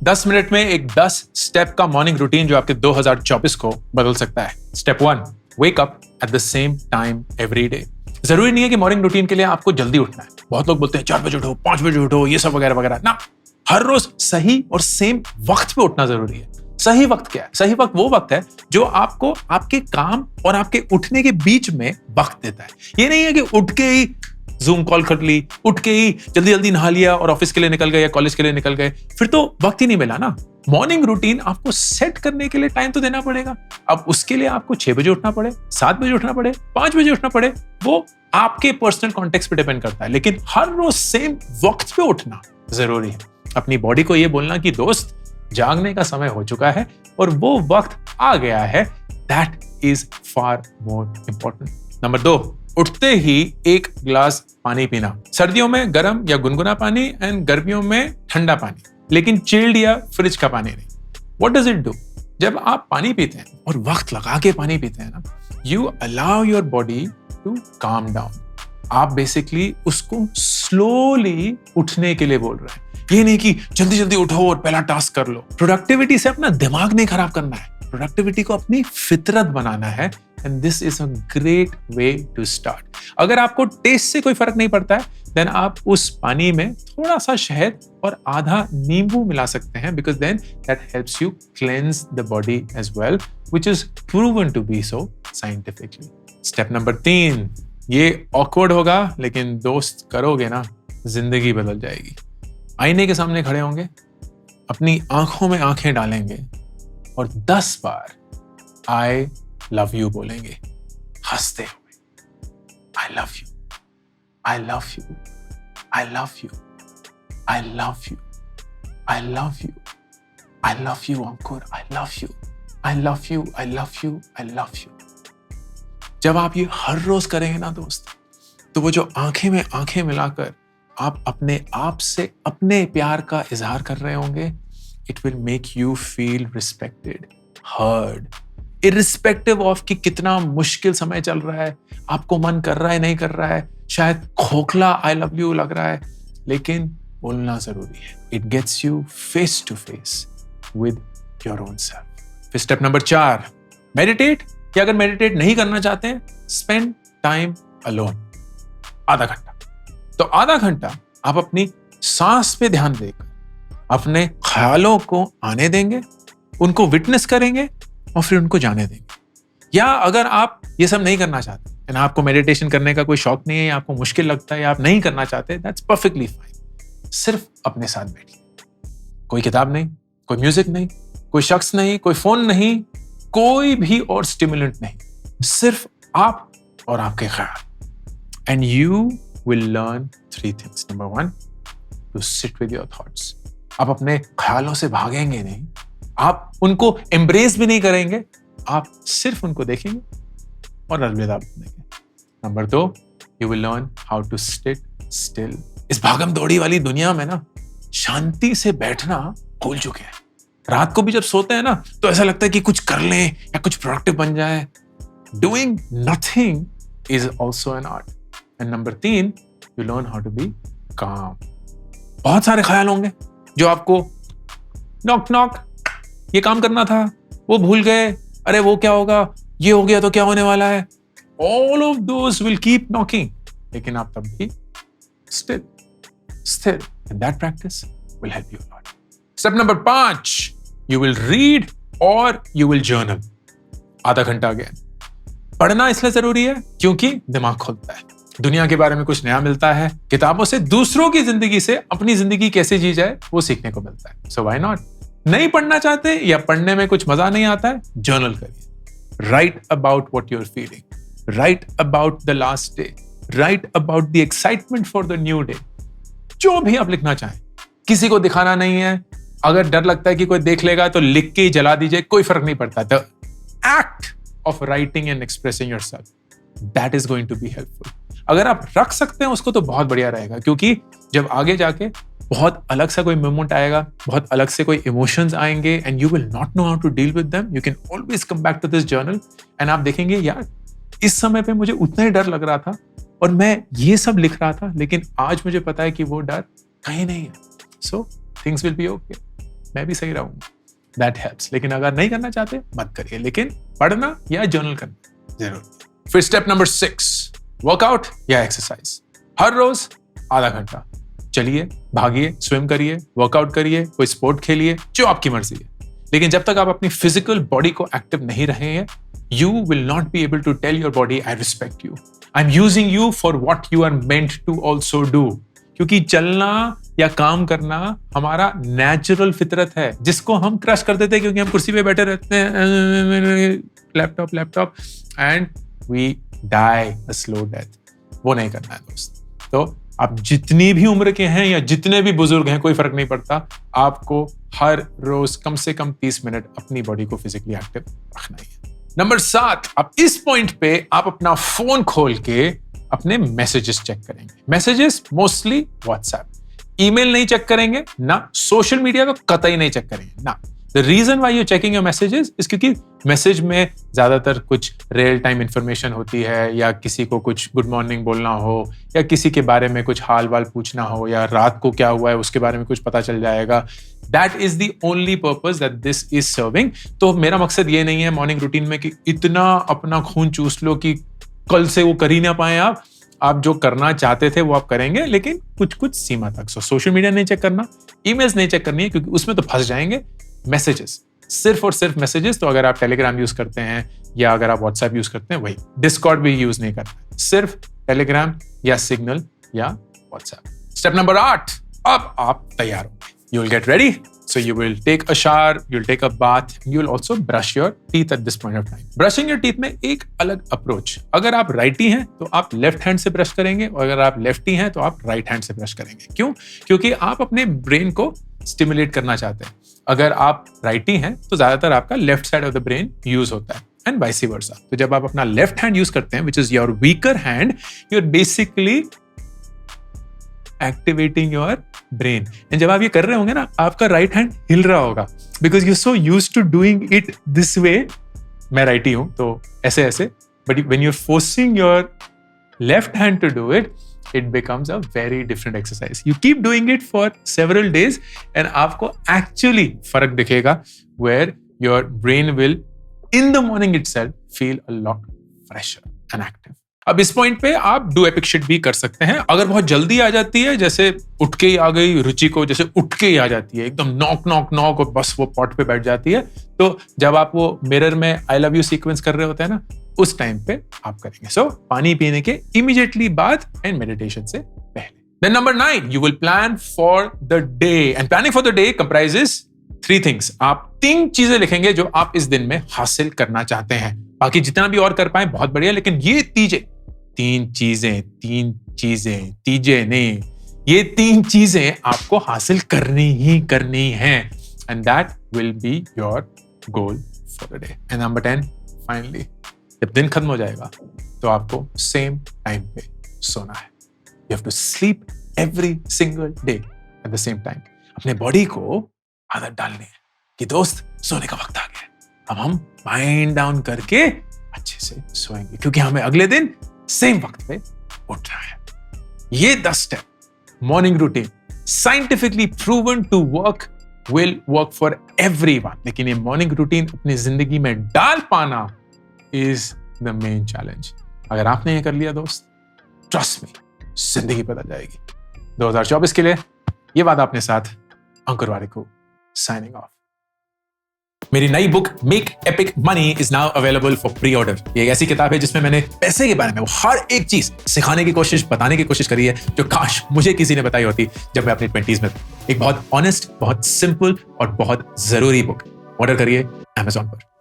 10 minute में एक 10 step का मॉर्निंग रूटीन जो आपके 2024 को बदल सकता है। Step 1, wake up at the same time every day. जरूरी नहीं है कि मॉर्निंग रूटीन के लिए आपको जल्दी उठना है। बहुत लोग बोलते हैं 4 बजे उठो, 5 बजे उठो, ये सब वगैरह वगैरह ना। हर रोज सही और सेम वक्त पे उठना जरूरी है। सही वक्त क्या है? सही वक्त वो वक्त है जो आपको आपके काम और आपके उठने के बीच में वक्त देता है। ये नहीं है कि उठ के ही जूम कॉल कर ली, उठ के ही जल्दी जल्दी नहा लिया और ऑफिस के लिए निकल गए या कॉलेज के लिए निकल गए, फिर तो वक्त ही नहीं मिला ना। मॉर्निंग रूटीन आपको सेट करने के लिए टाइम तो देना पड़ेगा। अब उसके लिए आपको 6 बजे उठना पड़े, 7 बजे उठना पड़े, 5 बजे उठना पड़े, वो आपके पर्सनल कॉन्टेक्स्ट पे डिपेंड करता है। लेकिन हर रोज सेम वक्त पे उठना जरूरी है। अपनी बॉडी को ये बोलना कि दोस्त, जागने का समय हो चुका है और वो वक्त आ गया है। That is far more important. Number 2, उठते ही 1 गिलास पानी पीना। सर्दियों में गर्म या गुनगुना पानी एंड गर्मियों में ठंडा पानी, लेकिन चिल्ड या फ्रिज का पानी नहीं। What does it do? जब आप पानी पीते हैं और वक्त लगा के पानी पीते हैं ना, you allow your body to calm down. आप बेसिकली उसको स्लोली उठने के लिए बोल रहे हैं। ये नहीं कि जल्दी जल्दी उठो और पहला टास्क कर लो। प्रोडक्टिविटी से अपना दिमाग नहीं खराब करना है, प्रोडक्टिविटी को अपनी फितरत बनाना है। And this is a great way to start. अगर आपको टेस्ट से कोई फर्क नहीं पड़ता है, देन आप उस पानी में थोड़ा सा शहद और आधा नींबू मिला सकते हैं, because then that helps you cleanse the body as well, which is proven to be so scientifically. Step number 3, ये ऑकवर्ड होगा, लेकिन दोस्त करोगे ना, जिंदगी बदल जाएगी। आईने के सामने खड़े होंगे, अपनी आंखों में आंखें डालेंगे और 10 बार आई लव यू बोलेंगे हंसते हुए। I love you, I love you, I love you, I love you, I love you, I love you Ankur, I love you, I love you, I love you, I love you. जब आप ये हर रोज करेंगे ना दोस्त, तो वो जो आंखें में आंखें मिलाकर आप अपने आप से अपने प्यार का इजहार कर रहे होंगे, it will make you feel respected, heard, irrespective of कि कितना मुश्किल समय चल रहा है, आपको मन कर रहा है नहीं कर रहा है, शायद खोखला आई लव यू लग रहा है, लेकिन बोलना जरूरी है। It gets you face to face with your own self. फिर स्टेप नंबर 4, मेडिटेट, या अगर मेडिटेट नहीं करना चाहते हैं, स्पेंड टाइम अलोन। आधा घंटा। तो आधा घंटा आप अपनी सांस पे ध्यान देकर अपने ख्यालों को आने देंगे, उनको विटनेस करेंगे और फिर उनको जाने देंगे। या अगर आप ये सब नहीं करना चाहते and आपको मेडिटेशन करने का कोई शौक नहीं है, या आपको मुश्किल लगता है, या आप नहीं करना चाहते, दैट्स परफेक्टली फाइन। सिर्फ अपने साथ बैठिए। कोई किताब नहीं, कोई म्यूजिक नहीं, कोई शख्स नहीं, कोई फोन नहीं, कोई भी और स्टिमुलेंट नहीं, सिर्फ आप और आपके ख्याल। And you will learn 3 things. Number 1, to sit with your thoughts. आप अपने ख्यालों से भागेंगे नहीं, आप उनको embrace भी नहीं करेंगे, आप सिर्फ उनको देखेंगे और अलविदा बोलेंगे। Number 2, you will learn how to sit still. इस भागम दौड़ी वाली दुनिया में ना, शांति से बैठना भूल चुके हैं। रात को भी जब सोते हैं ना, तो ऐसा लगता है कि कुछ कर लें या कुछ प्रोडक्टिव बन जाए। Doing nothing is also an art. And number 3, you learn how to be calm. बहुत सारे ख्याल होंगे जो आपको नॉक नॉक, ये काम करना था, वो भूल गए, अरे वो क्या होगा, ये हो गया तो क्या होने वाला है। All of those will keep knocking. लेकिन आप तब भी still, and that practice will help you a lot. Step number 5, you will read or you will journal. आधा घंटा again. पढ़ना इसलिए जरूरी है क्योंकि दिमाग खुलता है, दुनिया के बारे में कुछ नया मिलता है। किताबों से दूसरों की जिंदगी से अपनी जिंदगी कैसे जी जाए वो सीखने को मिलता है। So why not? नहीं पढ़ना चाहते या पढ़ने में कुछ मजा नहीं आता है, जर्नल करिए। Write about what you are feeling, write about the last day, write about the excitement for the new day. जो भी आप लिखना चाहें, किसी को दिखाना नहीं है। अगर डर लगता है कि कोई देख लेगा तो लिख के ही जला दीजिए, कोई फर्क नहीं पड़ता। The act of writing and expressing yourself, that is going to be helpful. अगर आप रख सकते हैं उसको तो बहुत बढ़िया रहेगा, क्योंकि जब आगे जाके बहुत अलग सा कोई मोमेंट आएगा, बहुत अलग से कोई इमोशंस आएंगे and you will not know how to deal with them, you can always come back to this journal and आप देखेंगे यार इस समय पे मुझे उतना ही डर लग रहा था और मैं ये सब लिख रहा था, लेकिन आज मुझे पता है कि वो डर कहीं नहीं है। So things will be okay. मैं भी सही रहूंगा। That helps. लेकिन अगर नहीं करना चाहते मत करिए, लेकिन पढ़ना या जर्नल करना जरूर। फिर स्टेप नंबर 6, वर्कआउट या एक्सरसाइज। हर रोज आधा घंटा चलिए, भागिए, स्विम करिए, वर्कआउट करिए, कोई स्पोर्ट खेलिए, जो आपकी मर्जी है। लेकिन जब तक आप अपनी फिजिकल बॉडी को एक्टिव नहीं रहे हैं, you will not be able to tell your body I respect you. I'm using you for what you are meant to also do. क्योंकि चलना या काम करना हमारा नेचुरल फितरत है, जिसको हम क्रश कर देते हैं क्योंकि हम कुर्सी पे बैठे रहते हैं, laptop and we die a slow death. वो नहीं करना है दोस्त। तो आप जितनी भी उम्र के हैं या जितने भी बुजुर्ग हैं, कोई फर्क नहीं पड़ता, आपको हर रोज कम से कम 30 मिनट अपनी बॉडी को फिजिकली एक्टिव रखना ही है। नंबर 7, अब इस पॉइंट पे आप अपना फोन खोल के अपने मैसेजेस चेक करेंगे। Messages mostly WhatsApp. ईमेल नहीं चेक करेंगे ना, सोशल मीडिया को कतई नहीं चेक करेंगे ना। The reason why you checking your messages is क्योंकि मैसेज में ज्यादातर कुछ रियल टाइम इंफॉर्मेशन होती है, या किसी को कुछ गुड मॉर्निंग बोलना हो, या किसी के बारे में कुछ हाल वाल पूछना हो, या रात को क्या हुआ है उसके बारे में कुछ पता चल जाएगा। That is the only purpose that this is serving. तो मेरा मकसद ये नहीं है मॉर्निंग रूटीन में कि इतना अपना खून चूस लो कि कल से वो कर ही ना पाए। आप जो करना चाहते थे वो आप करेंगे, लेकिन कुछ सीमा तक। सोशल मीडिया नहीं चेक करना, ईमेल्स नहीं चेक करनी है क्योंकि उसमें तो फंस जाएंगे। मैसेजेस, सिर्फ और सिर्फ मैसेजेस। तो अगर आप टेलीग्राम यूज करते हैं या अगर आप व्हाट्सएप यूज करते हैं, वही। डिस्कॉर्ड भी यूज नहीं करना, सिर्फ टेलीग्राम या सिग्नल या व्हाट्सएप। स्टेप नंबर 8, अब आप तैयार होंगे। You will get ready. So you will take a shower, you'll take a bath, you will also brush your teeth at this point of time. Brushing your teeth में एक अलग approach. अगर आप righty हैं तो आप लेफ्ट हैंड से brush करेंगे, और अगर आप लेफ्टी हैं तो आप राइट हैंड से ब्रश करेंगे। क्यों? क्योंकि आप अपने ब्रेन को स्टिमुलेट करना चाहते हैं। अगर आप राइटी हैं तो ज्यादातर आपका left side of the brain use होता है, एंड वाइस वर्सा। तो जब आप अपना लेफ्ट हैंड यूज करते हैं, which is your weaker hand, you are basically activating your brain. And जब आप ये कर रहे होंगे ना, आपका राइट हैंड हिल रहा होगा, because you so used to doing it this way. मैं राइटी हूं तो ऐसे, but when you are forcing your left hand to do it, it becomes a very different exercise. You keep doing it for several days and आपको actually फर्क दिखेगा, where your brain will in the morning itself feel a lot fresher and active. अब इस point पे आप do epic shit भी कर सकते हैं। अगर बहुत जल्दी आ जाती है, जैसे उठ के ही आ गई रुचि को, जैसे उठ के ही आ जाती है एकदम नॉक और बस वो पॉट पे बैठ जाती है, तो जब आप वो मिरर में आई लव यू सीक्वेंस कर रहे होते हैं ना, उस टाइम पे आप करेंगे। सो पानी पीने के इमीडिएटली बाद एंड मेडिटेशन से पहले। Then number 9, you will plan for the day, and planning for the day comprises 3 things. आप 3 चीजें लिखेंगे जो आप इस दिन में हासिल करना चाहते हैं। बाकी जितना भी और कर पाए बहुत बढ़िया, लेकिन ये तीन चीजें आपको हासिल करनी हैं, and that will be your goal for the day. And number 10, finally, जब दिन खत्म हो जाएगा तो आपको सेम टाइम पे सोना है। You have to sleep every single day at the same time. अपने बॉडी को आदत डालनी है कि दोस्त सोने का वक्त आ गया, अब हम माइंड डाउन करके अच्छे से सोएंगे, क्योंकि हमें अगले दिन सेम वक्त पे उठना है। ये 10 step morning routine scientifically proven to work, will work for everyone. लेकिन ये मॉर्निंग रूटीन अपनी जिंदगी में डाल पाना इज द मेन चैलेंज। अगर आपने ये कर लिया दोस्त, ट्रस्ट मी, जिंदगी बदल जाएगी। 2024 के लिए ये वादा अपने साथ। अंकुर वारिकू साइनिंग ऑफ। मेरी नई book make epic money is now available for pre order. ये एक ऐसी किताब है जिसमें मैंने पैसे के बारे में वो हर एक चीज सिखाने की कोशिश, बताने की कोशिश करी है, जो काश मुझे किसी ने बताई होती जब मैं अपनी 20s में था। एक बहुत ऑनेस्ट, बहुत सिंपल और बहुत जरूरी बुक। ऑर्डर करिए Amazon पर।